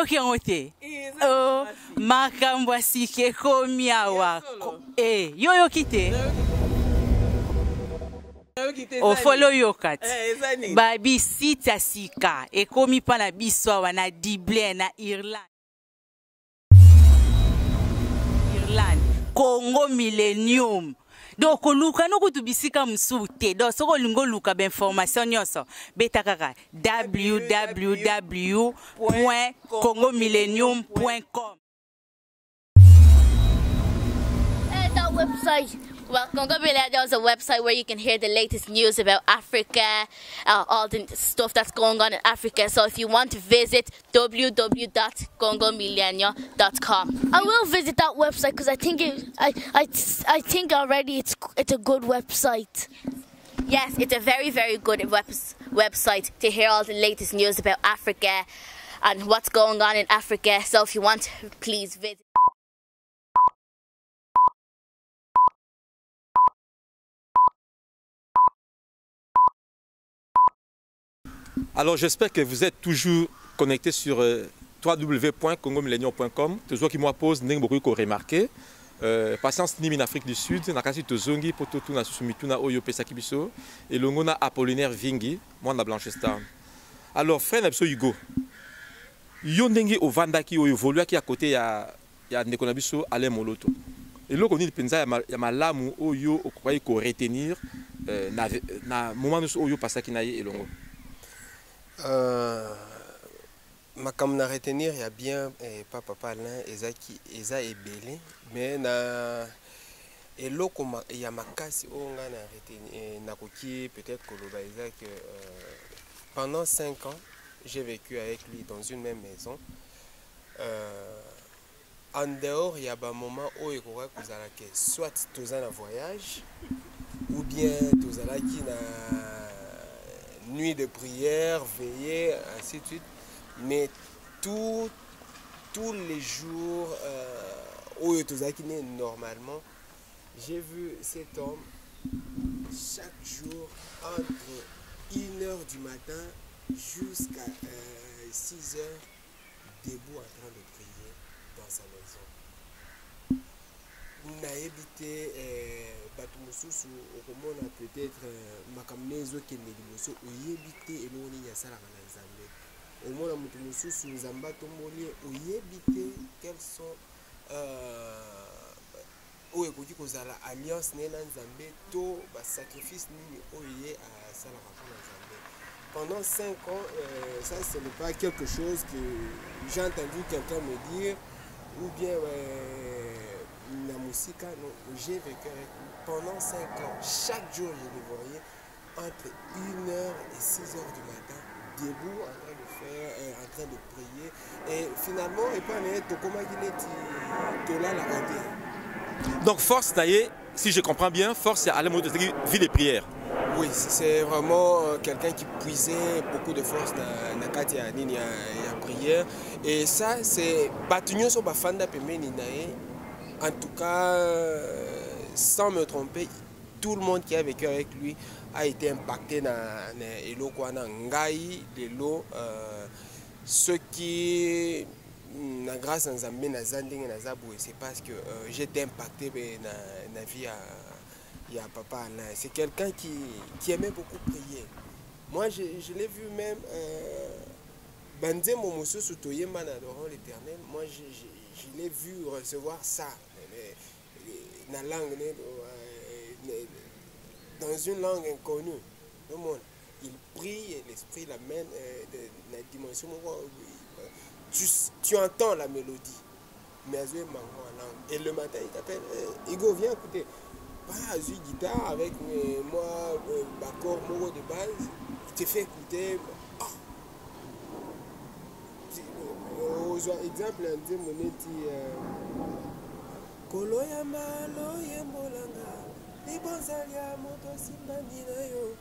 Oyoki ngote. Oh, makambo asike komi awa. Yoyo kite. O follow yokat. Babi sita sika. E komi pa na biso wana Dublin na Irlande. Congo Millennium. Donc luka no kutubisika msute. Donc soko lingo luka ben information nyonso. Beta kaka www.congomillennium.com. That website. Well, Congo Millennium is a website where you can hear the latest news about Africa, all the stuff that's going on in Africa. So if you want to visit, www.congomillennium.com. I will visit that website because I think I think already it's a good website. Yes, it's a very, very good website to hear all the latest news about Africa and what's going on in Africa. So if you want, please visit. Alors j'espère que vous êtes toujours connectés sur www.congomillennium.com. Toujours qui me pose beaucoup de remarquer. Patience ni en Afrique du Sud, na kasi tozongi poto tuna sumituna oyo pesaki biso et longona Apollinaire Vingi, moi na Blanchester. Alors frère na biso Hugo. Yo ndenge ovandaki oyo evoluaki à côté ya ndeko na biso Alain Moloto. Et loko ni penza ya malamu oyo okwayi ko retenir na moment oyo pasaki na ye elongo. Ma comme à retenir, il y a bien papa Alain, Eza et Belé, mais na et l'eau comme il y a ma casse on a retenir na coquille peut-être que le Isaac pendant 5 ans j'ai vécu avec lui dans une même maison. En dehors il y a un moment où il croit que vous allez soit tous en voyage ou bien tous qui na nuit de prière, veillée, ainsi de suite. Mais tous les jours où normalement, j'ai vu cet homme chaque jour entre 1h du matin jusqu'à 6h debout en train de prier dans sa maison. Na habité Batumususu au Komona peut-être Makamezo qui n'est pas au yébité et l'on y a ça la Nzambe. Au moins Mutumususu Nzamba Tomboli au yébité quels sont où est que kozala alliance nena Nzambe to ba sacrifice nini oyé à ça la Nzambe. Pendant 5 ans ça ce n'est pas quelque chose que j'ai entendu quelqu'un me dire ou bien la musique, j'ai vécu avec lui pendant 5 ans. Chaque jour, je le voyais entre 1h et 6h du matin, debout, en train de faire, en train de prier. Et finalement, il parlait de comment il est là, la radio. Donc, force, si je comprends bien, force, c'est à la mode de vie de prière. Oui, c'est vraiment quelqu'un qui puisait beaucoup de force dans la prière. Et ça, c'est Batunyo so bafanda pemeni nae. En tout cas, sans me tromper, tout le monde qui a vécu avec lui a été impacté dans l'eau Ngai, l'eau. Ce qui, grâce à Nzambe, c'est parce que j'ai été impacté dans la vie à papa Alain. C'est quelqu'un qui aimait beaucoup prier. Moi, je l'ai vu même. Bandé Momoso Soutoyema adorant l'Éternel, moi je l'ai vu recevoir ça dans une langue inconnue. Il prie et l'esprit l'amène dans la dimension. Tu entends la mélodie, mais elle en langue. Et le matin, il t'appelle, Hugo, viens écouter. Voilà, j'ai une guitare avec moi, l'accord moro de base, il te fait écouter. Exemple, un peu mon éti Koloya malo yembolanga libonzalia moto simbani na yo.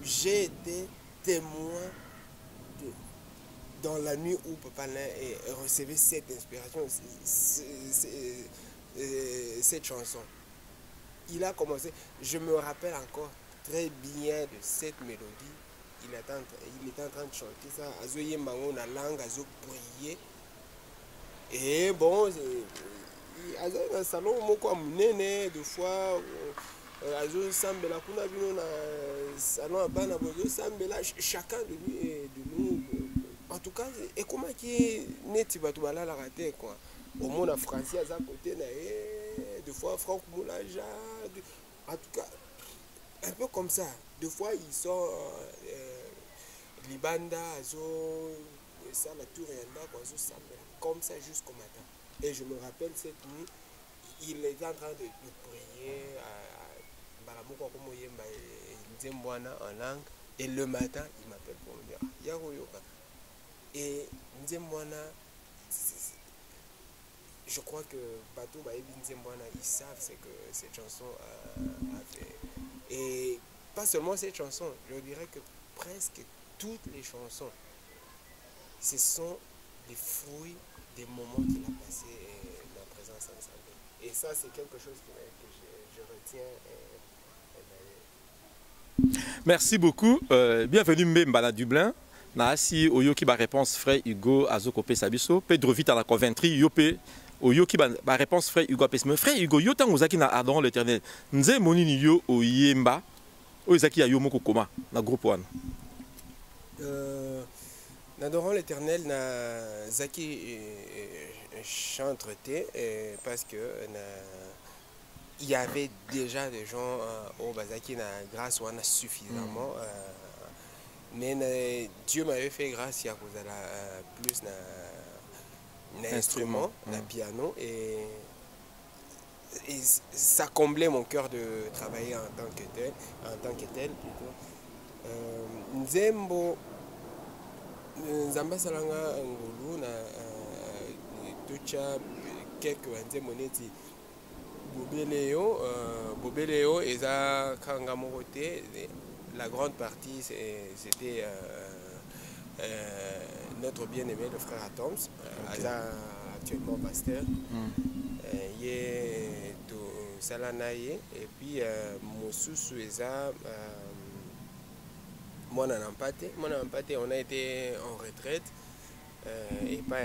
J'ai été témoin dans la nuit où Papa recevait cette inspiration, cette chanson. Il a commencé, je me rappelle encore très bien de cette mélodie. Il était en train de chanter ça, azo yembango na langue, azo prier. Et bon, un salon, moko amunene, deux fois, azo sambela kuna bino na salon abana bozo sambela chacun de nous. En tout cas, et comment qui neti batu balala raté quoi. Au monde français à côté na deux fois Franck Moulaja, en tout cas un peu comme ça. Deux fois ils sont Libanda, azo ça la tour et anda quoi, azo sambela comme ça jusqu'au matin. Et je me rappelle cette nuit, il était en train de prier en langue. Et le matin, il m'appelle pour me dire Yaroyoka. Et Nzembwana, je crois que Bato Baebi Nzembwana, ils savent ce que cette chanson a fait. Et pas seulement cette chanson, je dirais que presque toutes les chansons, ce sont des fruits des moments qu'il a passé dans la présence ensemble. Et ça, c'est quelque chose que je retiens. Merci beaucoup. Bienvenue Mbemba na Dublin. Naasi oyoki ba réponse frère Hugo Azokopé Sabiso. Pedro Vita na Coventry yope oyoki ba réponse frère Hugo Apes. Mais frère Hugo yo tango zaki na Adorant l'Éternel. Nze monini yo oyemba. Oyezaki ya yo moko koma na groupe wana. N'adorant l'Éternel, na Zaki chanteté parce que il y avait déjà des gens au Bazaki na grâce on a suffisamment mais Dieu m'avait fait grâce à cause de la plus na instrument, na piano et ça comblait mon cœur de travailler en tant que tel plutôt. Nzembo Nzamba salanga ngulu na tucha quelques nzembo neti Bobeleo eza kanga morote. La grande partie c'était notre bien-aimé le frère Atoms, actuellement pasteur. Yé to salanaye et puis Mosusu eza Moi on a été en retraite et pas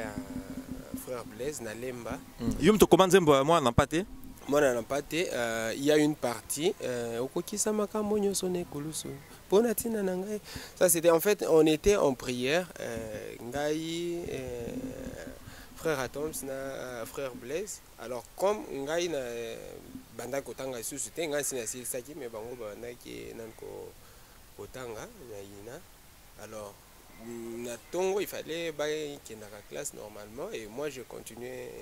frère Blaise Nalemba. Yum to comment Nzembo moi nampate? Moi nampate il y a une partie okokisa makambo nyoso ne kulusu. Ponatina nangai. Ça c'était en fait on était en prière ngai frère Atoms na frère Blaise. Alors comme ngai na banda kotanga susu te ngai sina saki mais bango banda ki nanko Otanga, alors, il fallait qu'il y ait la classe normalement et moi je continuais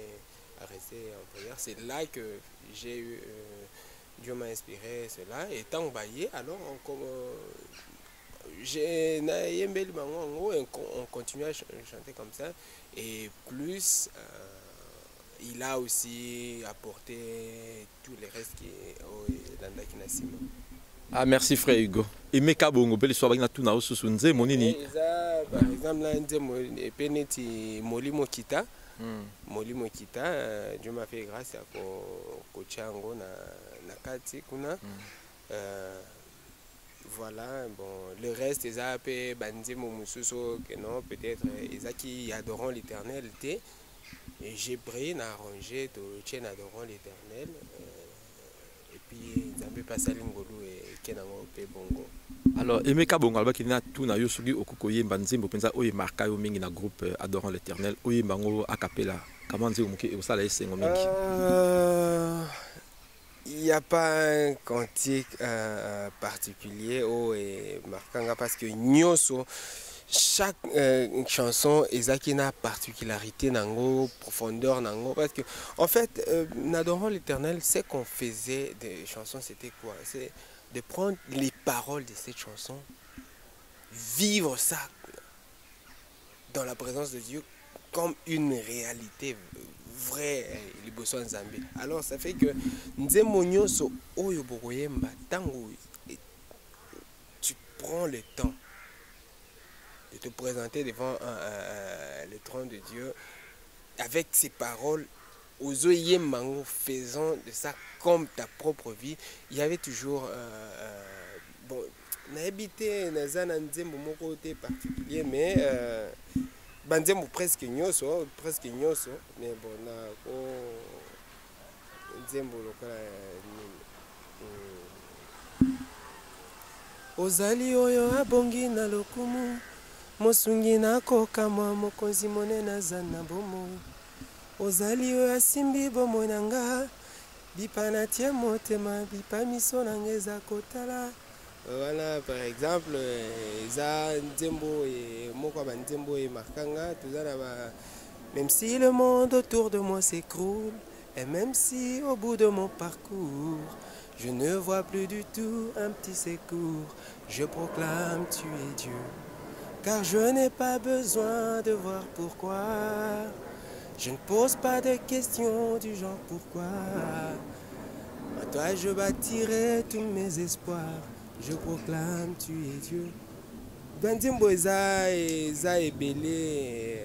à rester en prière. C'est là que j'ai eu, Dieu m'a inspiré cela. Et tant que alors on continue à chanter comme ça. Et plus, il a aussi apporté tout le reste qui est au Landaki Nassimo. Ah merci frère Hugo. Et Meka bongo beli so bagina tuna osusu nze monini. Par exemple là nze peneti molimo kita. Molimo kita Dieu m'a fait grâce à kochango na kati kuna. Voilà, bon le reste les a pe banzemo mususo que non peut-être ezaki adorant l'Éternel té et j'ai prié na arrangé to tien adorant l'Éternel. Et puis Nzambe pasali ngolu et kenango pe bongo. Alors Emeka bongo albaki na tuna yo soki okokoyemba nzembo penza oye marka yo mingi na groupe Adorant l'Éternel oyemba ngo a cappella. Comment nzembo moki osala esengo mingi? Il n'y a pas un cantique particulier et marquant parce que nyoso chaque chanson ezaki na particularité nango, profondeur nango parce que en fait n'adorant l'Éternel, c'est qu'on faisait des chansons, c'était quoi? C'est de prendre les paroles de cette chanson, vivre ça dans la présence de Dieu comme une réalité vraie liboso nzambe. Alors ça fait que nzembo nyonso oyo bokoyemba tango tu prends le temps de te présenter devant le trône de Dieu avec ces paroles, aux mango, faisant de ça comme ta propre vie. Il y avait toujours bon, n'habité dans un nzembo moko particulier, mais banzembo presque nyonso, mais bon na ko nzembo lokola ozali oyo abongi na lokumu mosungi na kokamwa mokonzi monene aza na bomoi ozali oyo asimbi bomoi na nga bipa na tie motema bipa miso na nga eza kotala. Voilà, par exemple, même si le monde autour de moi s'écroule, et même si au bout de mon parcours, je ne vois plus du tout un petit secours, je proclame tu es Dieu, car je n'ai pas besoin de voir pourquoi, je ne pose pas de questions du genre pourquoi, à toi je bâtirai tous mes espoirs. Je proclame, tu es Dieu. Banzembo eza ebele.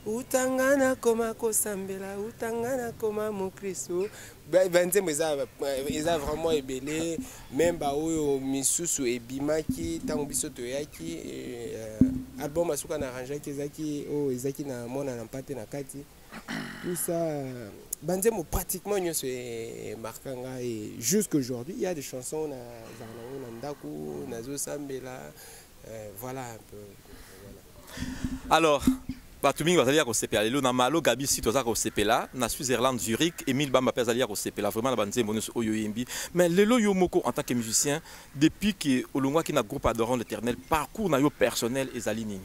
Utangana koma kosambela, utangana koma mokristo. Banzembo eza vraiment ebele. Même ba oyo misusu ebimaki tango biso toyaki album asuka na arrangeaki ezaki na mona na mpate na kati. Tout ça banzembo pratiquement nyonso markanga et jusqu'aujourd'hui il y a des chansons na ndaku nazo sambela voilà un peu voilà. Alors bato mingi bazali ya kosepela lelo na malo gabi si toza kosepela na Switzerland Zurich Emile Bamba pe azali ya kosepela vraiment na banzembo nyonso oyo yembi mais lelo yo moko en tant que musicien depuis que olongwaki na groupe Adorant l'Éternel parcours na yo personnel ezali nini?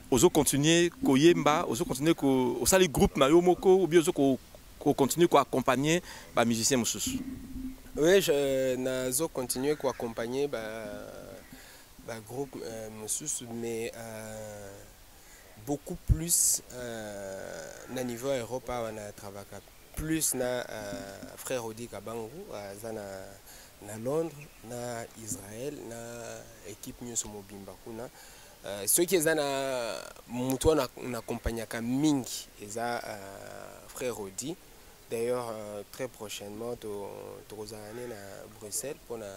Ozo continuer koyemba, ozo continuer ko osali groupe na yo moko ou bien ozo ko continuer ko accompagner ba musicien mususu? Oui, nazo continuer ko accompagner ba groupe mususu mais beaucoup plus na niveau Europe on a travaillé plus na frère Odi Kabangu na Londres na Israël na équipe nyonso mobimba kuna. Ceux qui sont na accompagnaka mingi eza frère Odi. D'ailleurs très prochainement tozalana na Bruxelles pour la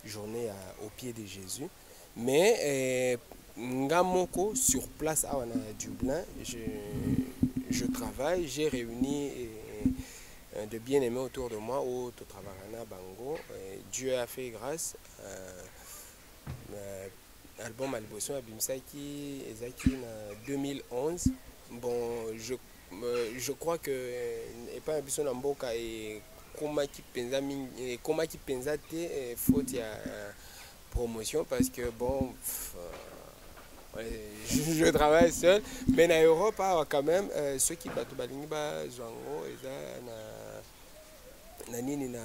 journée au pied de Jésus. Mais ngamoko sur place à Dublin, je travaille, j'ai réuni de bien-aimés autour de moi au travaillana bango. Dieu a fait grâce. Album Alboson Abimsaki ezaki en 2011. Bon, je crois que et pas Abimson Mboka et komaki penza te faute ya promotion parce que bon je travaille seul mais en Europe quand même ceux qui battent balingi ba zwango eza na nini na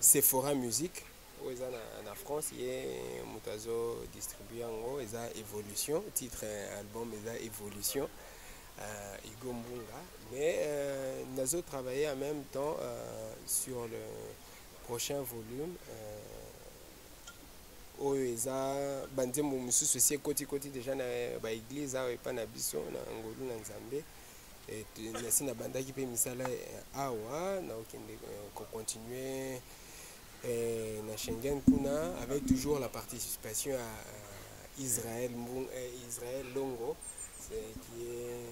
Sephora Musique en France, il y a Moutazo distribué en gros, il y a Évolution, titre album, il y a Évolution, Igo Mbunga. Mais nous avons travaillé en même temps sur le prochain volume. Où il y a Banzembo Mususu aussi côté déjà dans l'église, il y a pas nabiso, na Angolu, na Nzambe. Et nous avons banda qui peut misala awa, na continuer. Na Schengen kuna avec toujours la participation à Israël Longo qui est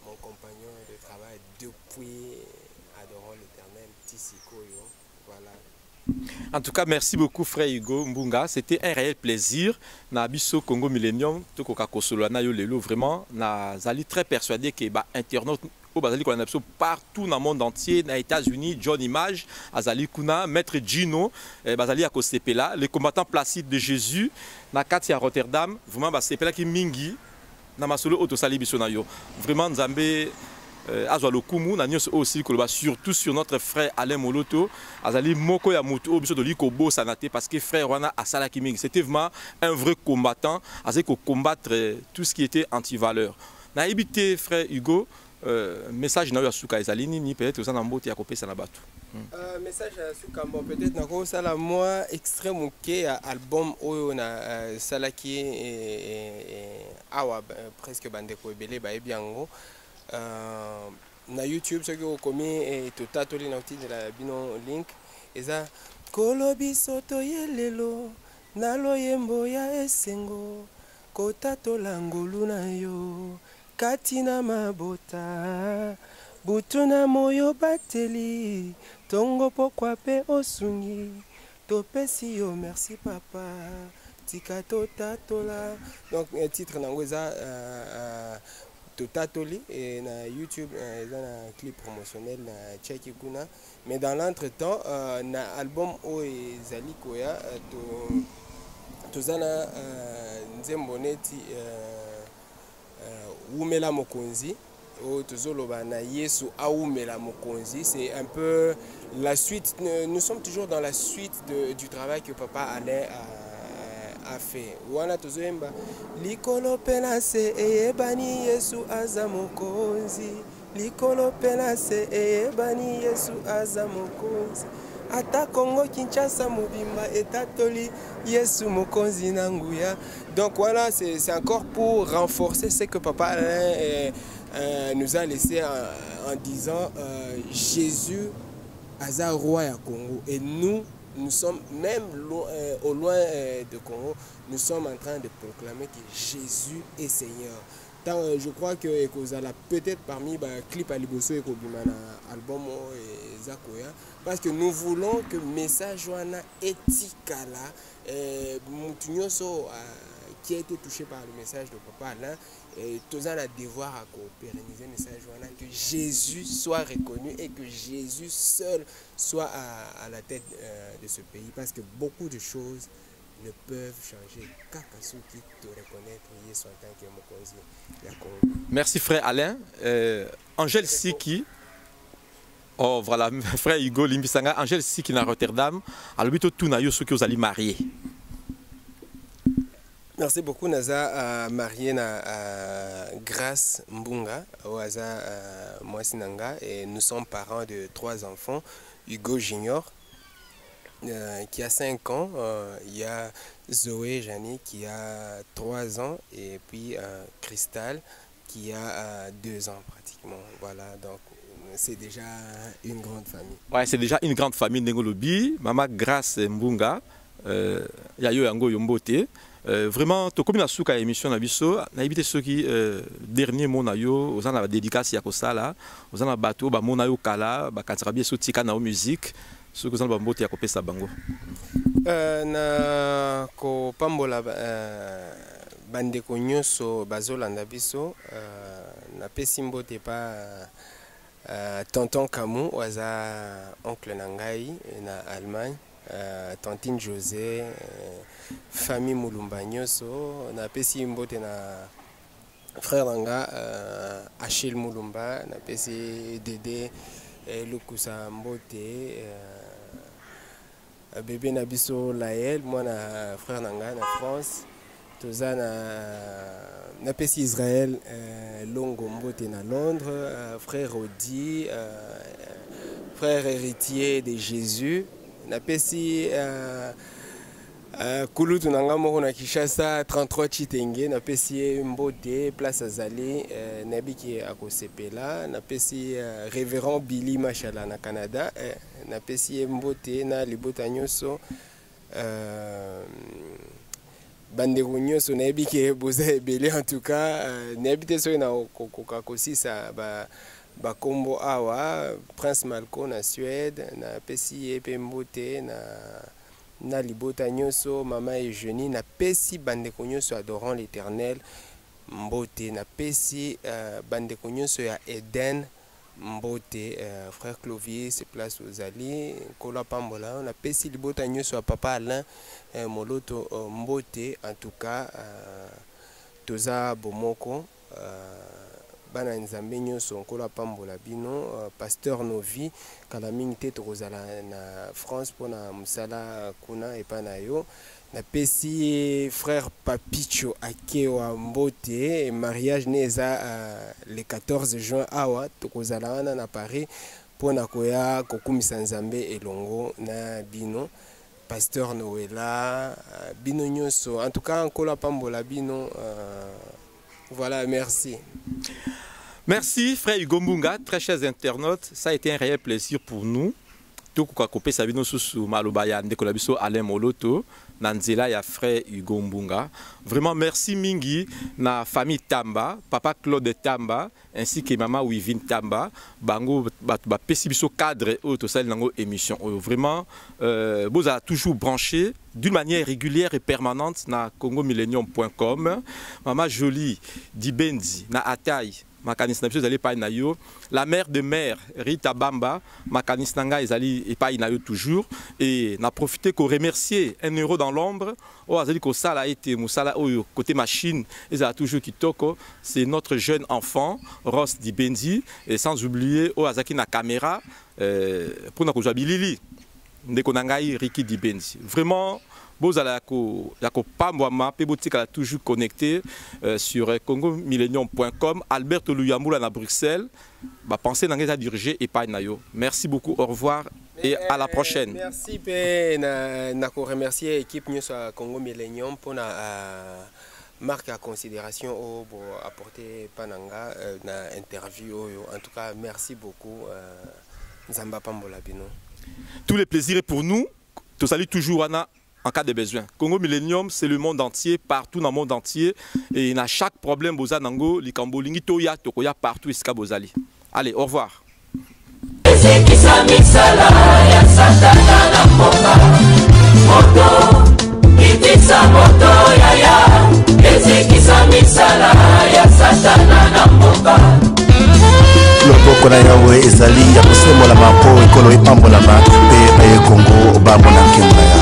mon compagnon de travail depuis Adorant l'Éternel Tissikoyo. Voilà. En tout cas, merci beaucoup frère Hugo Mbunga, c'était un réel plaisir. Na biso Congo Millennium, to koka kosolo na yo lelo vraiment na zali très persuadé que ba internaute partout dans le monde entier, dans les États-Unis, John Image, Azali Kuna, Maître Gino, Bazali Akosepela, les combattants placides de Jésus, na Katia Rotterdam, vraiment Basepela qui mingi, na masolo autosali bisonayo. Vraiment Nzambe Azwalo Kumu, na nyos aussi surtout sur notre frère Alain Moloto, Azali Moko ya Muto, biso de Likobo Sanate parce que frère Wana Asala Kiming, c'était vraiment un vrai combattant, assez combattre tout ce qui était anti-valeur. Na habité frère Hugo. Message na yo asuka ezalini ni peut-être aux anambote ya kopesa na bato. Message asuka bon peut-être na ko sala moi extrême ke album oyo na salaki awa presque bande ko ebele ba ebiango na YouTube ce que komi to tatoli na outil de la bino link eza kolobi soto yelelo na loyembo ya esengo kotatola ngolu na yo kati na mabota butu na moyo bateli tongo pokwa pe osungi topesi yo merci papa tika totatola. Donc titre nango eza totatoli et na YouTube eza na clip promotionnel na cheki kuna. Mais dans l'entretemps na album o ezali koya tozana nzembo neti umela mokonzi o tozoloba na Yesu aumela mokonzi. C'est un peu la suite, nous sommes toujours dans la suite du travail que papa Alain a fait. Wana tozoemba likolo pena se eyebani Yesu aza mokonzi, likolo pena se eyebani Yesu aza mokonzi, ata Congo Kinshasa mobimba etatoli Yesu mokonzi na nguya. Donc voilà, c'est encore pour renforcer ce que papa Alain nous a laissé en disant Jésus aza roi ya Congo. Et nous sommes même au loin de Congo, nous sommes en train de proclamer que Jésus est Seigneur. Je crois que peut-être parmi les clips à Liboso et Kobimana album et Zakoya, parce que nous voulons que le message wana etikala mutunyoso qui a été touché par le message de papa Alain, tous a devoir à pérenniser le message wana, que Jésus soit reconnu et que Jésus seul soit à la tête de ce pays, parce que beaucoup de choses ne peuvent changer qu'à ceux qui te reconnaître Yesu en tant que mokonzi. Merci frère Alain. Angèle Siki, oh voilà, frère Hugo Limbisanga, Angèle Siki na Rotterdam, alors tout tout na yo ceux qui vous allez marier. Merci beaucoup Naza marié na Grâce Mbunga Oaza Mwasinanga, et nous sommes parents de 3 enfants. Hugo Junior qui a 5 ans, il y a Zoé Jani qui a 3 ans, et puis Cristal qui a 2 ans pratiquement. Voilà, donc c'est déjà une grande famille. Ouais, c'est déjà une grande famille Ndengolobi, Mama Grâce Mbunga, Yayo Yango Yombote. Vraiment, to comme la souka émission na biso, na éviter ceux qui dernier mot na yo, aux la dédicace ya kosala, aux la bateau ba mona yo kala, ba katrabi so tika na musique, ceux qui ont ba mbote ya kopesa bango. Na ko pambola bandeko nyonso bazolanda biso, na pesi mbote pa tonton Kamou waza oncle nangai na Allemagne. Tantine José, famille Moulumba Nyoso, na pesi mbote na frère Nanga, Achille Moulumba, na pesi Dédé Lukusa mbote, bébé Nabiso Laël, moi na frère Nanga na France, toza na pesi Israël Longo mbote na Londres, frère Odi, frère héritier de Jésus. Na pesi Kulutu nanga moko na Kinshasa 33 Chitenge, na pesi mbote place azali nabiki akosepela, na pesi révérend Billy Machala na Canada, na pesi mbote na libota nyonso bandeko nyonso nabiki boza ebele. En tout cas nabite so na kokosisa bakombo awa Prince Malco na Suède, na pesi epe mbote na libota nyonso mama Eugénie, na pesi bandeko nyonso adorant l'Éternel mbote, na pesi bandeko nyonso ya Eden mbote, frère Clovis place ozali kola pambola, na pesi libota nyonso ya papa Alain moloto mbote. En tout cas toza bomoko bana nzambe nyonso nkola pambola bino. Pasteur Novi kala mingi te tokozala na France pona musala kuna epa na yo, na pesi frère Papicho Akewa mbote, mariage neza le 14 juin awa tokozala wana na Paris pona koya kokumisa nzambe elongo na bino. Pasteur Noela bino nyonso, en tout cas nkola pambola bino. Voilà, merci. Merci frère Hugo Mbunga, très chers internautes, ça a été un réel plaisir pour nous tokoka kopesa bino susu maloba ya ndeko na biso Alain Moloto na nzela ya frère Hugo Mbunga. Vraiment merci mingi na famille Tamba, papa Claude Tamba ainsi que maman Wivine Tamba, bango ba pesi biso cadre auto sali nango émission. Vraiment vous a toujours branché d'une manière régulière et permanente na congomillenium.com. Maman Jolie Dibendi na Ataï makanis na biso ezali epai na yo, la mère de mère Rita Bamba makanis na ngai ezali epai na yo toujours, et na profité ko remercier un euro dans l'ombre o azali ko sala ete musala oyo côté machine ezala toujours kitoko, c'est notre jeune enfant Ross Dibendi, et sans oublier o azaki na caméra pour na kozwa bilili ndeko na ngai Ricky Dibendi. Vraiment bozala ko pambwama pe botika toujours connecté sur congomillenium.com. Alberto Luyambula na Bruxelles, ba penser na ngeza diriger epai na yo. Merci beaucoup, au revoir et à la prochaine. Merci pe na ko remercier équipe News Congo Millenium pour na marque à considération au apporter pananga na interview. En tout cas, merci beaucoup Nzamba Pambola Bino. Tous les plaisirs pour nous. Tout salut toujours Anna. En cas de besoin. Congo Millenium, c'est le monde entier, partout dans le monde entier. Et à chaque problème, boza nango, likambo lingi toya, tokoya partout iska bozali. Allez, au revoir. Loboko na yawe ezali ya kosembola mako ekolo epambola ma pe Congo bambo na nkembo.